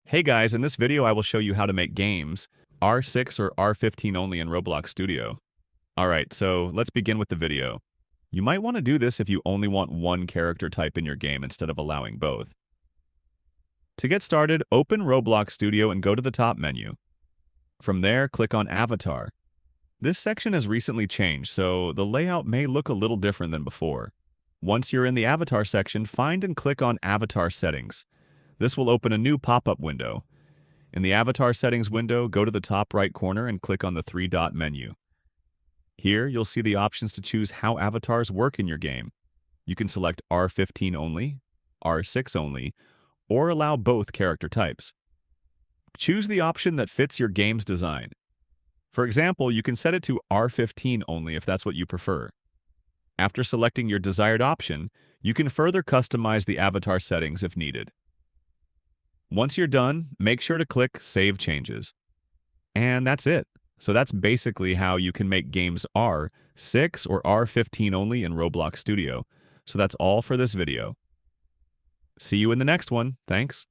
Hey guys, in this video I will show you how to make games, R6 or R15 only in Roblox Studio. Alright, so let's begin with the video. You might want to do this if you only want one character type in your game instead of allowing both. To get started, open Roblox Studio and go to the top menu. From there, click on Avatar. This section has recently changed, so the layout may look a little different than before. Once you're in the Avatar section, find and click on Avatar Settings. This will open a new pop-up window. In the Avatar Settings window, go to the top right corner and click on the three-dot menu. Here, you'll see the options to choose how avatars work in your game. You can select R15 only, R6 only, or allow both character types. Choose the option that fits your game's design. For example, you can set it to R15 only if that's what you prefer. After selecting your desired option, you can further customize the avatar settings if needed. Once you're done, make sure to click Save Changes. And that's it. So that's basically how you can make games R6 or R15 only in Roblox Studio. So that's all for this video. See you in the next one. Thanks.